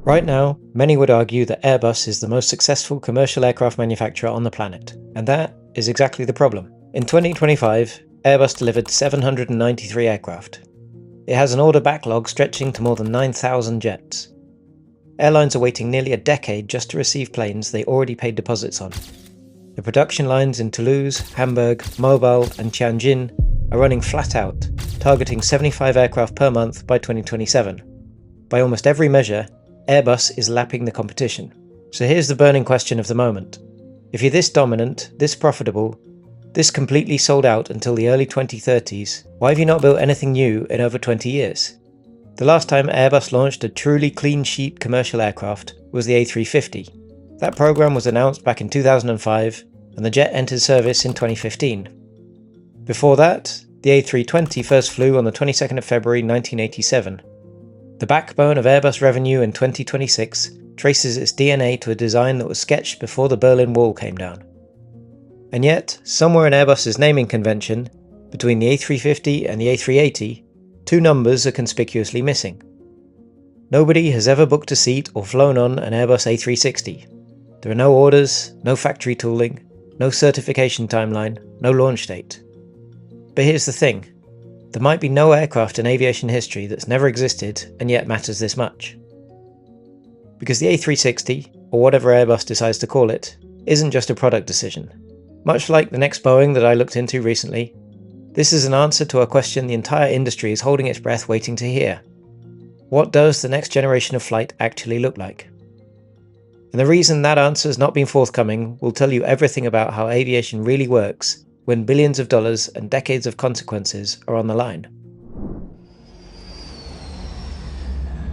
Right now, many would argue that Airbus is the most successful commercial aircraft manufacturer on the planet, and that is exactly the problem. In 2025, Airbus delivered 793 aircraft. It has an order backlog stretching to more than 9,000 jets. Airlines are waiting nearly a decade just to receive planes they already paid deposits on. The production lines in Toulouse, Hamburg, Mobile and Tianjin are running flat out, targeting 75 aircraft per month by 2027. By almost every measure, Airbus is lapping the competition. So here's the burning question of the moment. If you're this dominant, this profitable, this completely sold out until the early 2030s, why have you not built anything new in over 20 years? The last time Airbus launched a truly clean sheet commercial aircraft was the A350. That program was announced back in 2005 and the jet entered service in 2015. Before that, the A320 first flew on the 22nd of February 1987. The backbone of Airbus revenue in 2026 traces its DNA to a design that was sketched before the Berlin Wall came down. And yet, somewhere in Airbus's naming convention, between the A350 and the A380, two numbers are conspicuously missing. Nobody has ever booked a seat or flown on an Airbus A360. There are no orders, no factory tooling, no certification timeline, no launch date. But here's the thing. There might be no aircraft in aviation history that's never existed and yet matters this much. Because the A360, or whatever Airbus decides to call it, isn't just a product decision. Much like the next Boeing that I looked into recently, this is an answer to a question the entire industry is holding its breath waiting to hear. What does the next generation of flight actually look like? And the reason that answer has not been forthcoming will tell you everything about how aviation really works when billions of dollars and decades of consequences are on the line.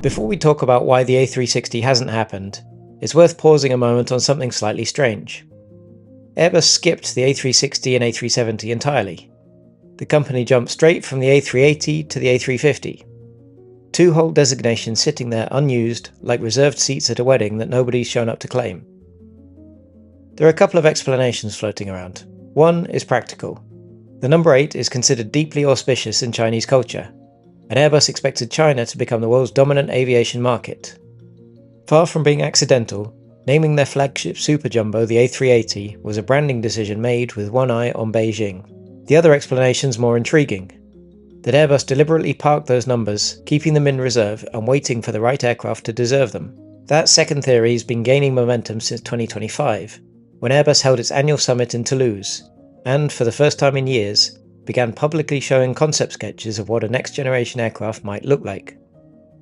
Before we talk about why the A360 hasn't happened, it's worth pausing a moment on something slightly strange. Airbus skipped the A360 and A370 entirely. The company jumped straight from the A380 to the A350. Two whole designations sitting there unused, like reserved seats at a wedding that nobody's shown up to claim. There are a couple of explanations floating around. One is practical. The number 8 is considered deeply auspicious in Chinese culture, and Airbus expected China to become the world's dominant aviation market. Far from being accidental, naming their flagship super jumbo the A380 was a branding decision made with one eye on Beijing. The other explanation's more intriguing. That Airbus deliberately parked those numbers, keeping them in reserve and waiting for the right aircraft to deserve them. That second theory has been gaining momentum since 2025, when Airbus held its annual summit in Toulouse, and for the first time in years, began publicly showing concept sketches of what a next-generation aircraft might look like.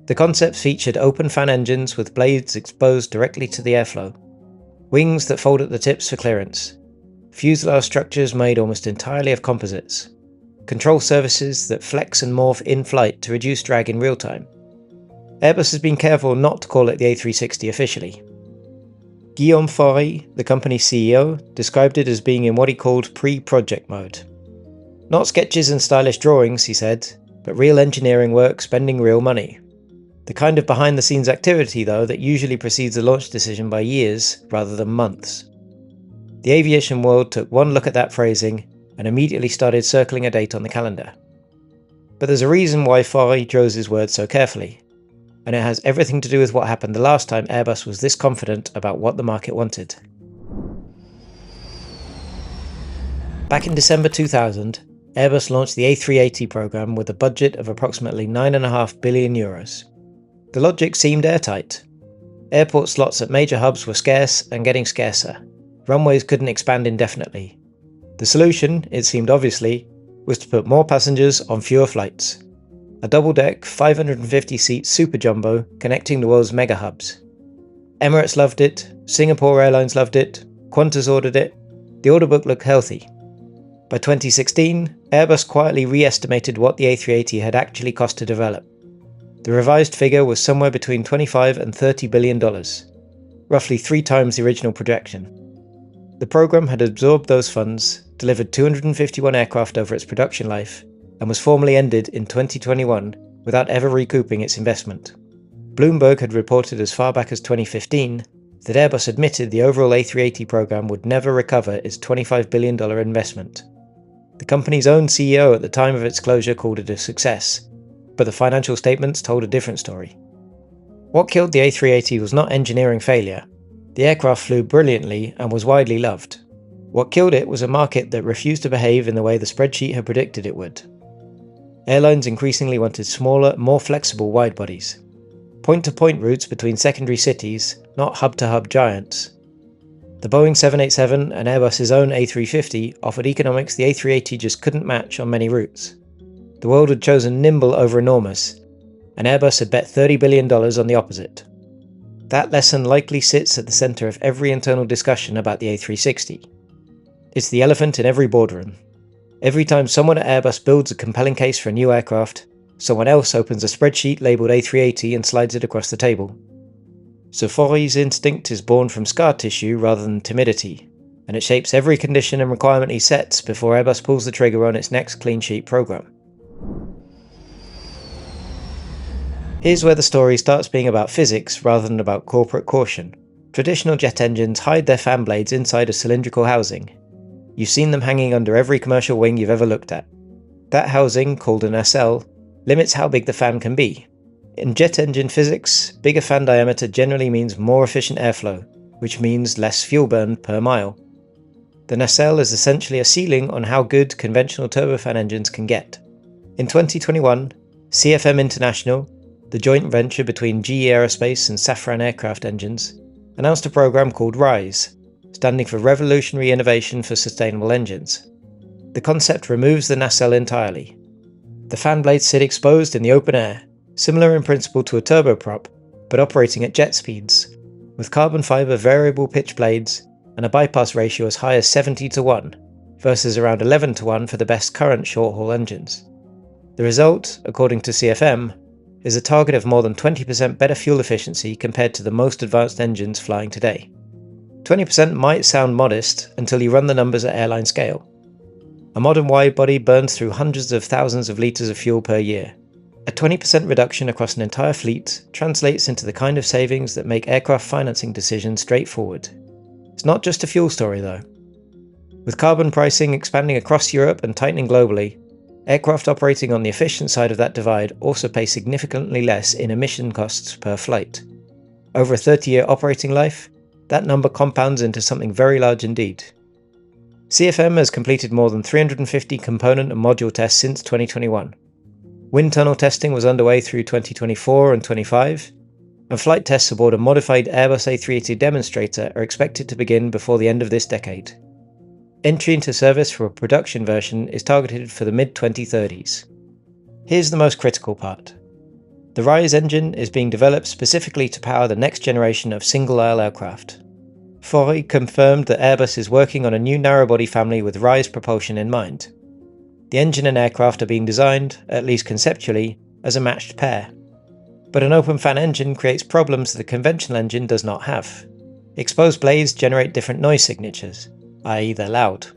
The concepts featured open fan engines with blades exposed directly to the airflow, wings that fold at the tips for clearance, fuselage structures made almost entirely of composites, control surfaces that flex and morph in-flight to reduce drag in real time. Airbus has been careful not to call it the A360 officially. Guillaume Faury, the company's CEO, described it as being in what he called pre-project mode. Not sketches and stylish drawings, he said, but real engineering work spending real money. The kind of behind-the-scenes activity, though, that usually precedes a launch decision by years rather than months. The aviation world took one look at that phrasing and immediately started circling a date on the calendar. But there's a reason why Faury chose his words so carefully, and it has everything to do with what happened the last time Airbus was this confident about what the market wanted. Back in December 2000, Airbus launched the A380 program with a budget of approximately €9.5 billion. The logic seemed airtight. Airport slots at major hubs were scarce and getting scarcer. Runways couldn't expand indefinitely. The solution, it seemed obviously, was to put more passengers on fewer flights. A double-deck, 550-seat super jumbo connecting the world's mega hubs. Emirates loved it, Singapore Airlines loved it, Qantas ordered it. The order book looked healthy. By 2016, Airbus quietly re-estimated what the A380 had actually cost to develop. The revised figure was somewhere between $25 and $30 billion, roughly 3 times the original projection. The program had absorbed those funds, delivered 251 aircraft over its production life, and was formally ended in 2021 without ever recouping its investment. Bloomberg had reported as far back as 2015 that Airbus admitted the overall A380 program would never recover its $25 billion investment. The company's own CEO at the time of its closure called it a success, but the financial statements told a different story. What killed the A380 was not engineering failure. The aircraft flew brilliantly and was widely loved. What killed it was a market that refused to behave in the way the spreadsheet had predicted it would. Airlines increasingly wanted smaller, more flexible widebodies. Point-to-point routes between secondary cities, not hub-to-hub giants. The Boeing 787 and Airbus's own A350 offered economics the A380 just couldn't match on many routes. The world had chosen nimble over enormous, and Airbus had bet $30 billion on the opposite. That lesson likely sits at the centre of every internal discussion about the A360. It's the elephant in every boardroom. Every time someone at Airbus builds a compelling case for a new aircraft, someone else opens a spreadsheet labelled A380 and slides it across the table. So Faurey's instinct is born from scar tissue rather than timidity, and it shapes every condition and requirement he sets before Airbus pulls the trigger on its next clean sheet programme. Here's where the story starts being about physics rather than about corporate caution. Traditional jet engines hide their fan blades inside a cylindrical housing. You've seen them hanging under every commercial wing you've ever looked at. That housing, called a nacelle, limits how big the fan can be. In jet engine physics, bigger fan diameter generally means more efficient airflow, which means less fuel burn per mile. The nacelle is essentially a ceiling on how good conventional turbofan engines can get. In 2021, CFM International, the joint venture between GE Aerospace and Safran Aircraft Engines, announced a program called RISE, standing for Revolutionary Innovation for Sustainable Engines. The concept removes the nacelle entirely. The fan blades sit exposed in the open air, similar in principle to a turboprop, but operating at jet speeds, with carbon fibre variable pitch blades and a bypass ratio as high as 70:1, versus around 11:1 for the best current short-haul engines. The result, according to CFM, is a target of more than 20% better fuel efficiency compared to the most advanced engines flying today. 20% might sound modest until you run the numbers at airline scale. A modern widebody burns through hundreds of thousands of litres of fuel per year. A 20% reduction across an entire fleet translates into the kind of savings that make aircraft financing decisions straightforward. It's not just a fuel story though. With carbon pricing expanding across Europe and tightening globally, aircraft operating on the efficient side of that divide also pay significantly less in emission costs per flight. Over a 30-year operating life, that number compounds into something very large indeed. CFM has completed more than 350 component and module tests since 2021. Wind tunnel testing was underway through 2024 and 25, and flight tests aboard a modified Airbus A380 demonstrator are expected to begin before the end of this decade. Entry into service for a production version is targeted for the mid-2030s. Here's the most critical part. The RISE engine is being developed specifically to power the next generation of single-aisle aircraft. Faurey confirmed that Airbus is working on a new narrow-body family with RISE propulsion in mind. The engine and aircraft are being designed, at least conceptually, as a matched pair. But an open-fan engine creates problems that a conventional engine does not have. Exposed blades generate different noise signatures, i.e. they're loud.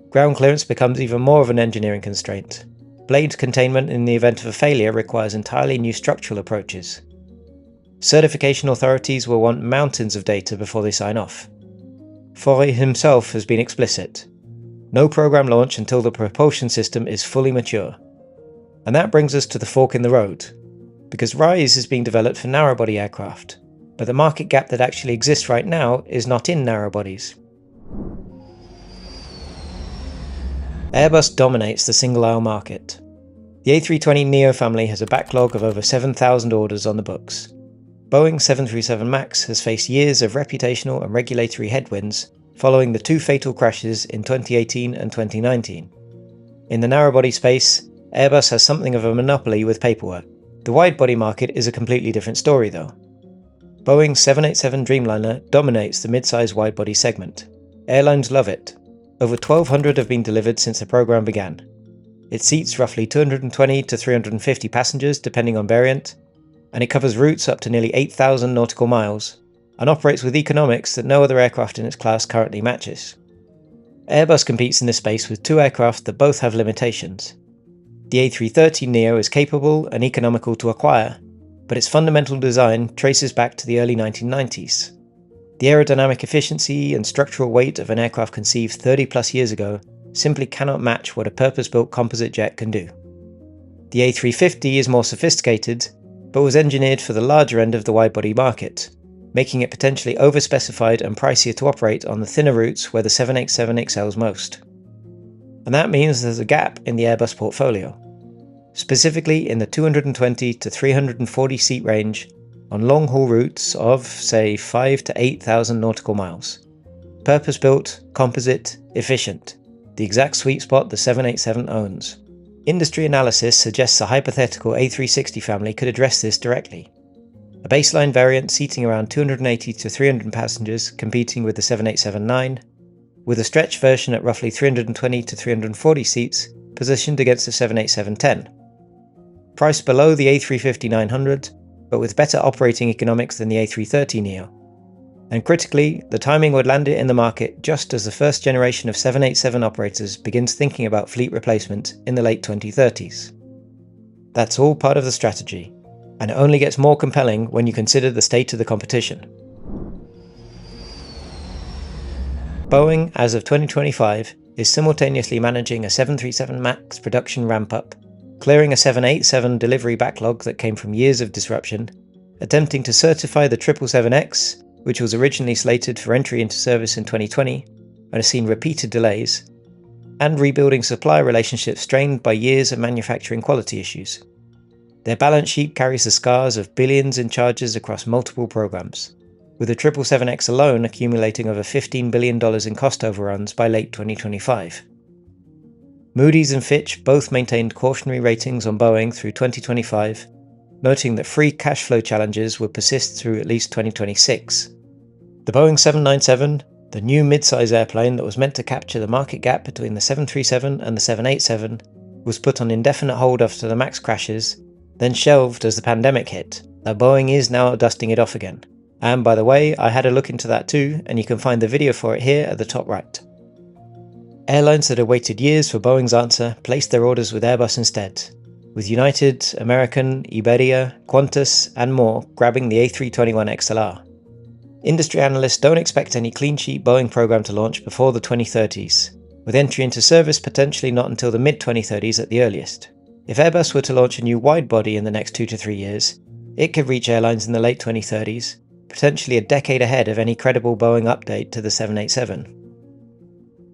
Ground clearance becomes even more of an engineering constraint. Blade containment in the event of a failure requires entirely new structural approaches. Certification authorities will want mountains of data before they sign off. Faurey himself has been explicit. No program launch until the propulsion system is fully mature. And that brings us to the fork in the road, because RISE is being developed for narrow-body aircraft, but the market gap that actually exists right now is not in narrow-bodies. Airbus dominates the single-aisle market. The A320neo family has a backlog of over 7,000 orders on the books. Boeing 737 MAX has faced years of reputational and regulatory headwinds following the two fatal crashes in 2018 and 2019. In the narrow-body space, Airbus has something of a monopoly with paperwork. The wide-body market is a completely different story though. Boeing's 787 Dreamliner dominates the mid-size wide-body segment. Airlines love it. Over 1,200 have been delivered since the program began. It seats roughly 220 to 350 passengers depending on variant, and it covers routes up to nearly 8,000 nautical miles, and operates with economics that no other aircraft in its class currently matches. Airbus competes in this space with two aircraft that both have limitations. The A330neo is capable and economical to acquire, but its fundamental design traces back to the early 1990s. The aerodynamic efficiency and structural weight of an aircraft conceived 30 plus years ago simply cannot match what a purpose-built composite jet can do. The A350 is more sophisticated, but was engineered for the larger end of the wide-body market, making it potentially overspecified and pricier to operate on the thinner routes where the 787 excels most. And that means there's a gap in the Airbus portfolio, specifically in the 220 to 340 seat range on long-haul routes of, say, 5 to 8,000 nautical miles. Purpose-built, composite, efficient, the exact sweet spot the 787 owns. Industry analysis suggests a hypothetical A360 family could address this directly. A baseline variant seating around 280 to 300 passengers competing with the 787-9, with a stretch version at roughly 320 to 340 seats positioned against the 787-10. Priced below the A350-900, but with better operating economics than the A330neo. And critically, the timing would land it in the market just as the first generation of 787 operators begins thinking about fleet replacement in the late 2030s. That's all part of the strategy, and it only gets more compelling when you consider the state of the competition. Boeing, as of 2025, is simultaneously managing a 737 MAX production ramp-up, clearing a 787 delivery backlog that came from years of disruption, attempting to certify the 777X, which was originally slated for entry into service in 2020 and has seen repeated delays, and rebuilding supply relationships strained by years of manufacturing quality issues. Their balance sheet carries the scars of billions in charges across multiple programs, with the 777X alone accumulating over $15 billion in cost overruns by late 2025. Moody's and Fitch both maintained cautionary ratings on Boeing through 2025, noting that free cash flow challenges would persist through at least 2026. The Boeing 797, the new mid-size airplane that was meant to capture the market gap between the 737 and the 787, was put on indefinite hold after the MAX crashes, then shelved as the pandemic hit, though Boeing is now dusting it off again. And by the way, I had a look into that too, and you can find the video for it here at the top right. Airlines that had waited years for Boeing's answer placed their orders with Airbus instead, with United, American, Iberia, Qantas, and more grabbing the A321XLR. Industry analysts don't expect any clean sheet Boeing program to launch before the 2030s, with entry into service potentially not until the mid-2030s at the earliest. If Airbus were to launch a new wide-body in the next 2 to 3 years, it could reach airlines in the late 2030s, potentially a decade ahead of any credible Boeing update to the 787.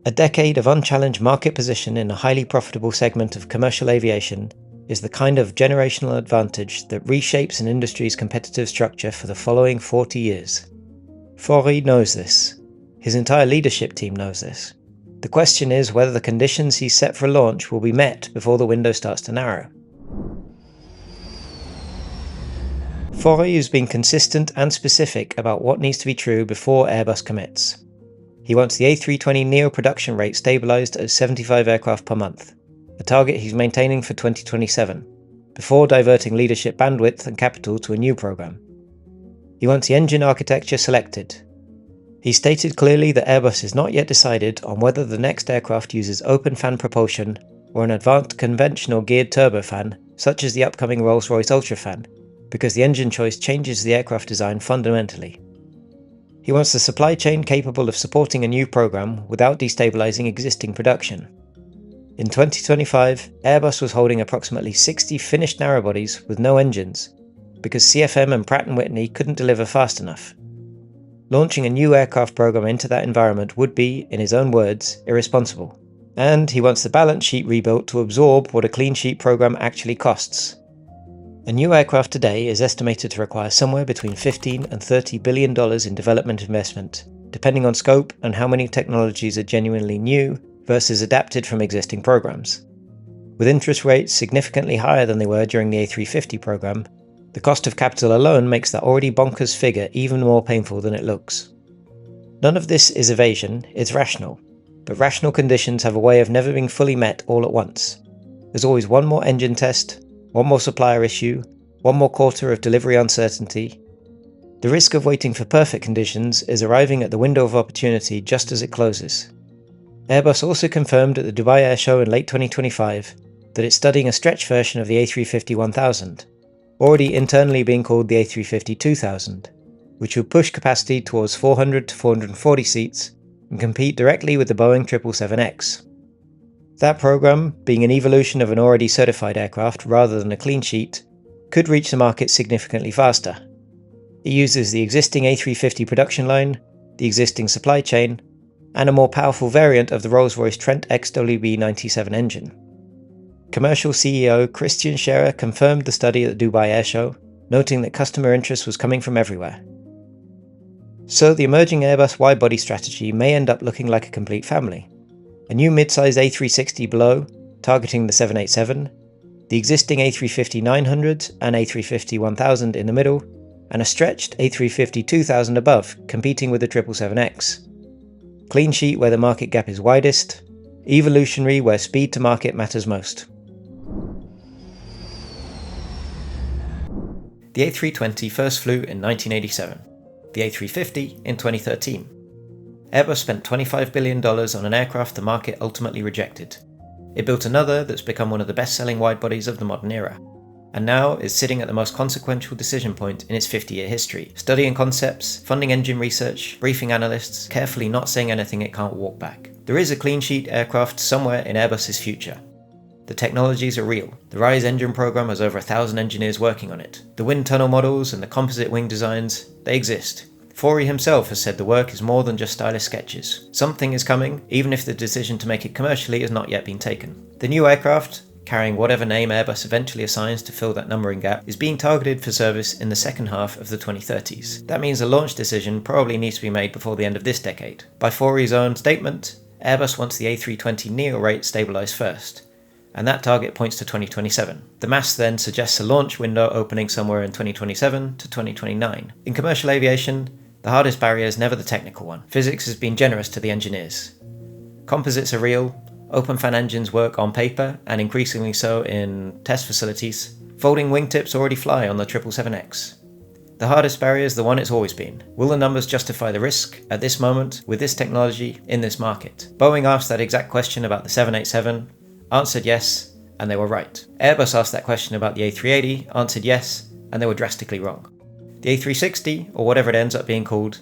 A decade of unchallenged market position in a highly profitable segment of commercial aviation is the kind of generational advantage that reshapes an industry's competitive structure for the following 40 years. Faury knows this. His entire leadership team knows this. The question is whether the conditions he's set for launch will be met before the window starts to narrow. Faury has been consistent and specific about what needs to be true before Airbus commits. He wants the A320neo production rate stabilised at 75 aircraft per month, a target he's maintaining for 2027, before diverting leadership bandwidth and capital to a new program. He wants the engine architecture selected. He stated clearly that Airbus is not yet decided on whether the next aircraft uses open fan propulsion or an advanced conventional geared turbofan, such as the upcoming Rolls-Royce Ultrafan, because the engine choice changes the aircraft design fundamentally. He wants the supply chain capable of supporting a new program without destabilizing existing production. In 2025, Airbus was holding approximately 60 finished narrowbodies with no engines, because CFM and Pratt & Whitney couldn't deliver fast enough. Launching a new aircraft program into that environment would be, in his own words, irresponsible. And he wants the balance sheet rebuilt to absorb what a clean sheet program actually costs. A new aircraft today is estimated to require somewhere between $15 and $30 billion in development investment, depending on scope and how many technologies are genuinely new versus adapted from existing programs. With interest rates significantly higher than they were during the A350 program, the cost of capital alone makes that already bonkers figure even more painful than it looks. None of this is evasion, it's rational, but rational conditions have a way of never being fully met all at once. There's always one more engine test, one more supplier issue, one more quarter of delivery uncertainty. The risk of waiting for perfect conditions is arriving at the window of opportunity just as it closes. Airbus also confirmed at the Dubai Air Show in late 2025 that it's studying a stretch version of the A350-1000, already internally being called the A350-2000, which would push capacity towards 400 to 440 seats and compete directly with the Boeing 777X. That program, being an evolution of an already certified aircraft rather than a clean sheet, could reach the market significantly faster. It uses the existing A350 production line, the existing supply chain, and a more powerful variant of the Rolls-Royce Trent XWB-97 engine. Commercial CEO Christian Scherer confirmed the study at the Dubai Air Show, noting that customer interest was coming from everywhere. So the emerging Airbus wide-body strategy may end up looking like a complete family. A new mid-size A360 below, targeting the 787, the existing A350-900 and A350-1000 in the middle, and a stretched A350-2000 above, competing with the 777X. Clean sheet where the market gap is widest, evolutionary where speed to market matters most. The A320 first flew in 1987, the A350 in 2013. Airbus spent $25 billion on an aircraft the market ultimately rejected. It built another that's become one of the best-selling widebodies of the modern era, and now is sitting at the most consequential decision point in its 50-year history, studying concepts, funding engine research, briefing analysts, carefully not saying anything it can't walk back. There is a clean sheet aircraft somewhere in Airbus's future. The technologies are real. The RISE engine program has over 1,000 engineers working on it. The wind tunnel models and the composite wing designs, they exist. Faury himself has said the work is more than just stylish sketches. Something is coming, even if the decision to make it commercially has not yet been taken. The new aircraft, carrying whatever name Airbus eventually assigns to fill that numbering gap, is being targeted for service in the second half of the 2030s. That means a launch decision probably needs to be made before the end of this decade. By Faury's own statement, Airbus wants the A320neo rate stabilised first, and that target points to 2027. The maths then suggests a launch window opening somewhere in 2027 to 2029. In commercial aviation, the hardest barrier is never the technical one. Physics has been generous to the engineers. Composites are real, open fan engines work on paper, and increasingly so in test facilities. Folding wingtips already fly on the 777X. The hardest barrier is the one it's always been. Will the numbers justify the risk at this moment with this technology in this market? Boeing asked that exact question about the 787, answered yes, and they were right. Airbus asked that question about the A380, answered yes, and they were drastically wrong. The A360, or whatever it ends up being called,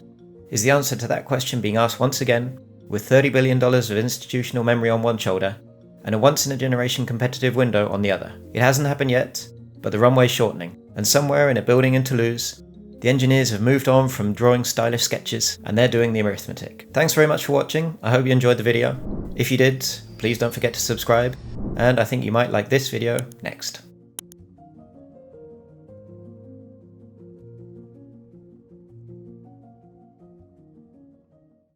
is the answer to that question being asked once again, with $30 billion of institutional memory on one shoulder, and a once-in-a-generation competitive window on the other. It hasn't happened yet, but the runway's shortening, and somewhere in a building in Toulouse, the engineers have moved on from drawing stylish sketches, and they're doing the arithmetic. Thanks very much for watching. I hope you enjoyed the video. If you did, please don't forget to subscribe, and I think you might like this video next.